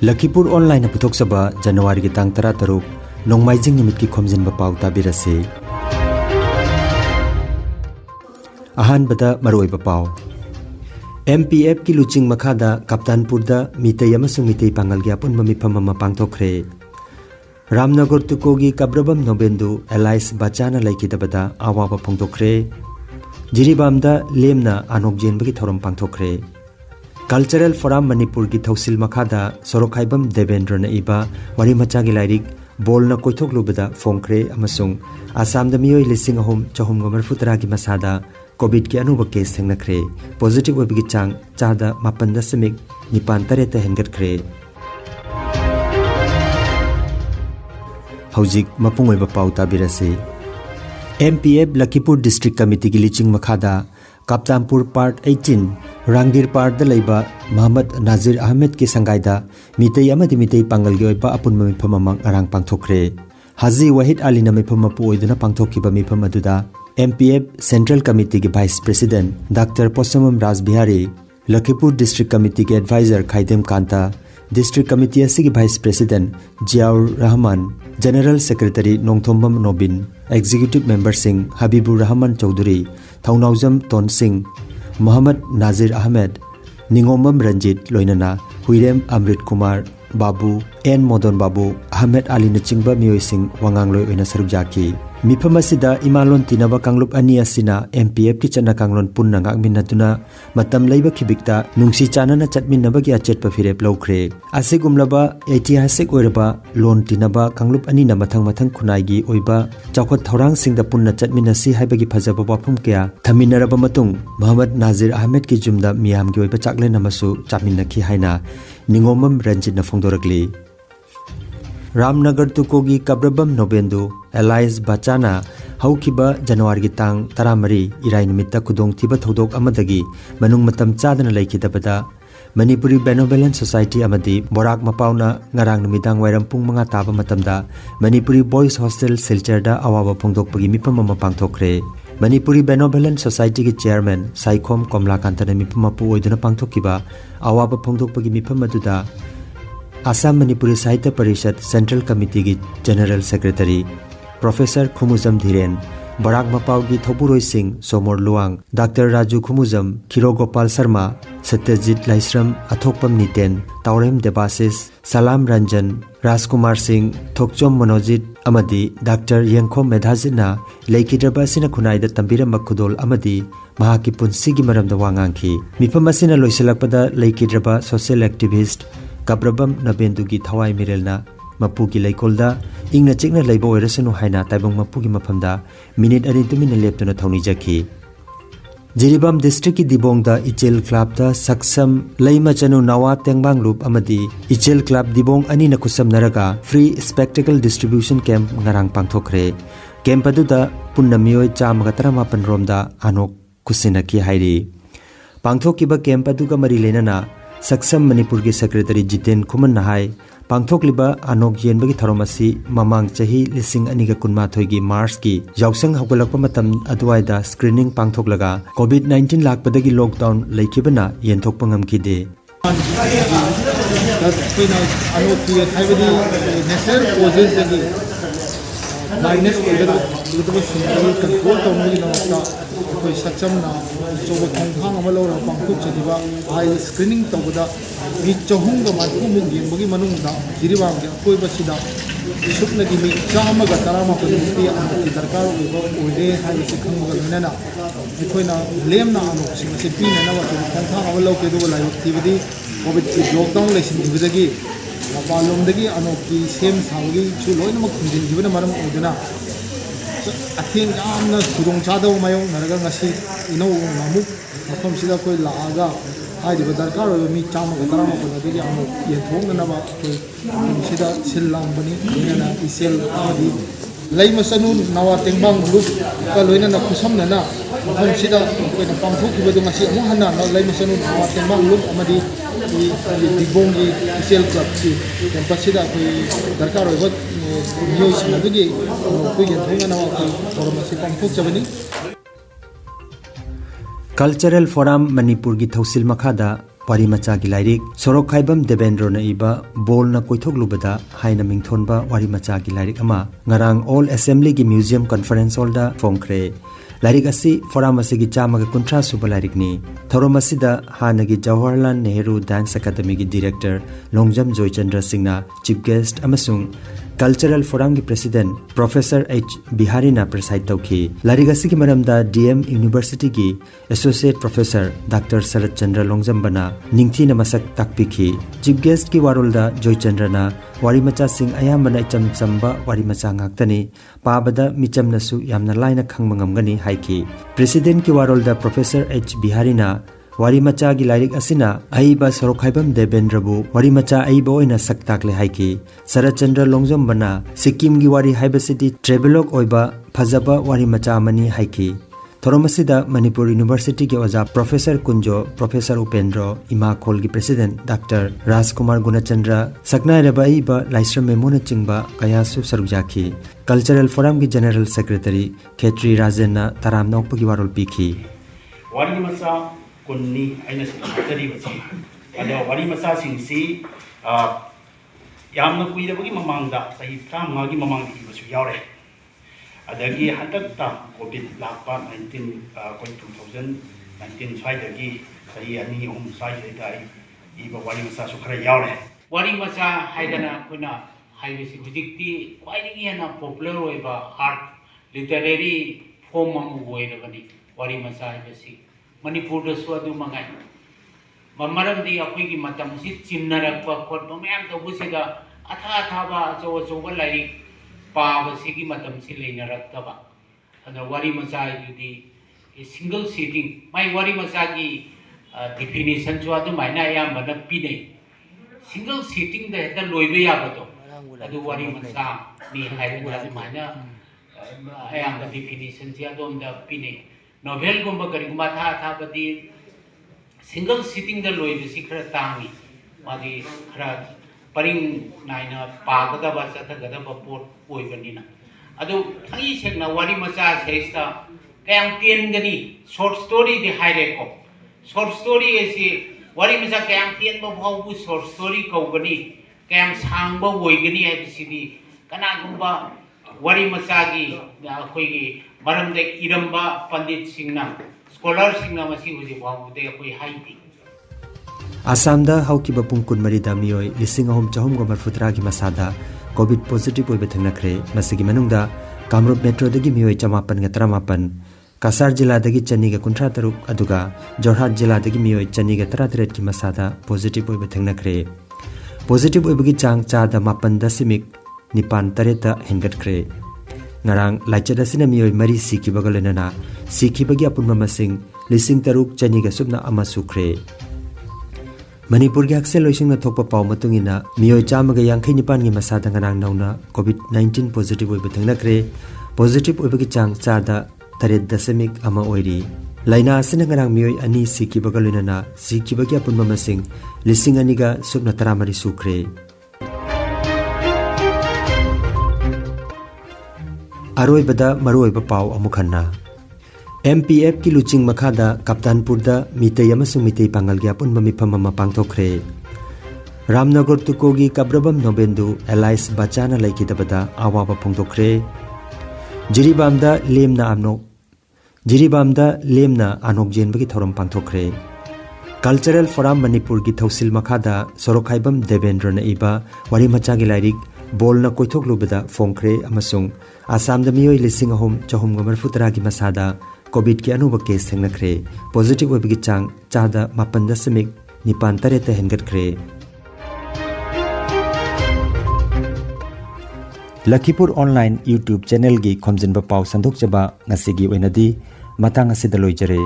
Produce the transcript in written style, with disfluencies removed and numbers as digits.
Lakhipuronline puthokchaba January gi tang 13 nongmaijing nimit ki Khomjinba Pao tabirase. Ahanbada maroiba Pao. MPF ki luching makhada Kaptanpurda mitay amasung mitay pangal gi apun mamipam ama pangthokre. Ramnagar tukogi kabrabam nobendu Elias Bachana laikidabada awaba phongthokre. Jiribamda lemna anokjenbagi thorom pangthokre. Cultural Forum Manipur ki thausil makhada Sorokhaibam Devendra na iba wari macha gi lairik bolna koithok lubada phongkre amasung Assam da miyoi lising ahom chahum gomar futara gi masada COVID ki anuba case thengnakre positive webigi chang chada 8.9 hengatkre. Haujik mapungoiba Pao tabirase. MPF Lakhipur District Committee ki liching makhada Kaptanpur Part 18 Rangdir Part da laiba Muhammad Nazir Ahmed ki sangaida mitay amadi mitay pangal gi oiba apun mamipam amang arang pangthokre. Haji Wahid Ali na mipam apu oiduna pangthokiba mipam aduda MPF Central Committee ki Vice President Dr. Posamam Rajbihari, Lakhipur District Committee ki Advisor Khaidem Kanta, District Committee asi ki Vice President Jiaur Rahman, General Secretary Nongthombam Nobin, Executive Member Singh Habibur Rahman Chaudhary, Thaunaujam Ton Singh, Muhammad Nazir Ahmed, Ningombam Ranjit Loinana, Huirem Amrit Kumar, Babu, N Modon Babu, Ahmed Ali Nachingba Miyoi Singh Wangangloi oina sarukjaki. Mifam asida imalon tinaba kanglup ani asina MPF ki chana kanglon punna ngakminatuna matam leiba khibikta nungsi chanana chatminaba gi achetpa firep lawkhre. Asigumlaba ऐतिहासिक oiraba lon tinaba kanglup ani na mathang khunai gi oiba chawkhat thorang singda punna chatminasi haibagi phajaba wafum kya thaminaraba matung Muhammad Nazir Ahmed ki jumda miyam gi oiba chakle namasu chapminakhi haina Ningomam Ranjit na phongdorakli. Ramnagar tukogi kabrabam nobendu Elias Bachana haukiba January gi tang 13 irai nimitta kudong thiba thodok amadagi manung matam chadana laikidabada Manipuri Benevolent Society amadi Barak Mapauna ngarang numidang wairam pung mga taba matamda Manipuri Boys Hostel Silcherda awaba phongdokpagi mipam ama pangthokre. Manipuri Benevolent Society ki Chairman Saikhom Komlakantana mipam apu oiduna pangthokiba awaba phongdokpagi mipam aduda Assam Manipuri Sahitya Parishad Central Committee ki General Secretary Professor Khumuzam Dhiren, Barak Mapao ki Thopuroi Singh Somor Luang, Dr. Raju Khumuzam, Khiro Gopal Sharma, Satyajit Laisram Athokpam Niten, Taurem Debasis, Salam Ranjan, Rajkumar Singh, Thokchom Manojit amadi Dr. Yengkhom Medhajina Laikidraba sina khunai da tambira makhudol amadi mahaki punsi gi maramda wangangki. Mifam asina loisalakpada Laikidraba social activist Kabrabam Nabendugi Thawai Mirelna Mapugi Laikolda Ingna Chikna Laibo Oirasanu Haina Taibong Mapugi Mapamda Minute Ari Tumina Leptuna Thawni Jaki. Jiribam District ki Dibongda Ichel Club da Saksam Laima Chanu Nawa Tengbang Loop Amadi Ichel Club Dibong Ani na kusam naraga Free Spectacle Distribution Camp ngarang pangthokre. Camp aduda punna miyoi chamaga 18 romda anok kusinaki hairi. Pangthokiba camp aduga mari lenana Saksam Manipur ki Secretary Jiten Khuman Nahai Pangthokliba Anok Yenbagi Tharomasi Mamang Chahi Lising Aniga Kunmathoi gi Mars ki Yausang Haugalakpa matam aduaida screening pangthoklaga COVID-19 lakpadagi lockdown laikibana yenthokpa ngamkide. कोई सक्षम ना जो वो थोंथांग अमलो रा पंखुक चदिबा आई screening तबदा मी चहुंग ग माथु मुग येंबगी मनुंग दा जिरिबाम के कोई बसिदा सुपन की मी चामा ग तरामा को नुती अमति दरकार ओइदे हाई से खंग ग नना एखोइना लेमना अनु सिंग से पीना ना वा थोंथांग अमलो के दो लाइव एक्टिविटी कोविड की लॉकडाउन लेसिन दिबदगी पालोमदगी अनु की सेम सावगी छु लोइनम खुंजिन दिबना मरम Odna अथेंग यामना खुदोंग चादव मायों Narga ngasi ino namuk mafam sida koi laaga hajiba darkar oiba mi chama ga tarama ko dagi amu yenthong na ba koi sida sillang bani ngana isel adi laima sanu nawa tengbang loop ka loina na khusam na na mafam sida koi na pamthok ki bedu ngasi amu hanna na laima sanu nawa tengbang loop amadi dibong gi isel club ki campus sida koi darkar oiba miyoi sina dagi koi yenthong na wa koi formasi pamthok jabani. Cultural Forum Manipur ki Thausil Makhada wari macha gi lairik sorok khaibam debendro na iba bol na koithok lubada haina mingthonba wari macha gi lairik ama ngarang all assembly gi museum conference hall da phongkhre lairik asi forum asigi chama ga kuntra suba lairik ni thorom asida hanagi Jawaharlal Nehru Dance Academy gi director Longjam Joychandra Singh na chief guest amasung Cultural Forum ki President Professor H. Biharina preside tauki lairik asigi maramda DM University ki Associate Professor Dr. Sarat Chandra Longjam bana ningthi na masak takpikhi chief guest ki warolda Joychandra na wari macha sing ayambana icham chamba wari macha ngaktani pabada micham nasu yamna laina khangma ngamgani haiki President ki warolda Professor H. Biharina wari macha gi lairik asina aiba sorokhaibam debendrabu wari macha aiba oina saktakle haiki Sarachandra Longjam bana Sikkim gi wari haibasiti travelog oiba phajaba wari macha mani haiki Thoromasida Manipur University ki oja Professor Kunjo Professor Upendro Ima Khol gi President Dr. Rajkumar Gunachandra Saknai raba aiba Laisram Memona chingba kayasu sarujaki Cultural Forum ki General Secretary Khetri Rajenna Taram Nokpa gi warol pikhi wari macha kunni aina sakari bachi ada wari macha singsi yamna kuidabagi mamangda sahi tramma gi mamangda ibasu yaure adagi hatakta covid lakpa 2019 saidagi sahi ani sai dai iba wari macha su khara yaure wari macha haidana kuna haibisi hujikti kwaidagi na popular oiba art literary form amu oirabani wari macha haibisi Manipur da suadu mangai mamaram di akoi gi matam si chinnarakpa khotba mayam tobusida atha ba acho lai pa ba sigi matam si leinarakta ana wari macha di single sitting mai wari macha gi definition suadu maina ayam bana pinai single sitting da heta loibe ya bato adu wari macha ni haibura maina ayam da definition sia dom da pinai novel gumba kariguma tha badi single sitting da loi bisi khara tangi magi khara paring naina pagada ba satha gada ba pot oi banina adu thai sekna wari macha seista kayam tien gani short story di haire ko short story esi wari macha kayam tien ba bhau bu short story ko gani kayam sang ba oi gani ai bisi di kana gumba wari macha gi akoi gi maram de iramba pandit singna scholar singna masi huji bhawu de akoi haiti Assam da hauki ba pungkun marida mioi lising ahom chahum go marfutra gi masada covid positive oi bethanakre masigi manungda Kamrup Metro dagi mioi chamapan ga 38 Kasar jila dagi chani ga kuntra taruk aduga Jorhat jila dagi mioi chani ga 33 ki masada positive oi bethanakre positive oi bagi chang cha da 8.9 hengatkre ngarang laichada sina mioi mari siki bagalenana siki bagi apunma masing lising taruk chani ga subna ama sukre Manipur gi aksel loising na thokpa paw matungina mioi chama ga 59 gi masada ngarang nauna covid 19 positive oi bethangna kre positive oi bagi chang chada 3.1 ama oiri laina asina ngarang mioi ani siki bagalenana siki bagi apunma masing lising ani ga subna taramari sukre Aroi bada maroi ba paw amukhanna MPF ki luching makhada Kaptanpur da mitei amasung mitei pangal gi apun mamifam ama pangthokre Ramnagar tukogi kabrabam nobendu Elias Bachana laikidabada awaba phongthokre Jiribamda lemna anok jenbagi thorom pangthokre Cultural Forum Manipur gi thausil makhada Sorokhaibam Devendra na iba wari macha gi lairik bolna koithok lubada phongkhre amasung Assam da mioi lising ahom chahum gamar futra gi masada covid ki anuba case thengnakre positive oibigi chang chada 8.9 hengatkre Lakhipuronline YouTube channel gi Khomjinba Pao sandok chaba ngasigi oinadi matang asida loijare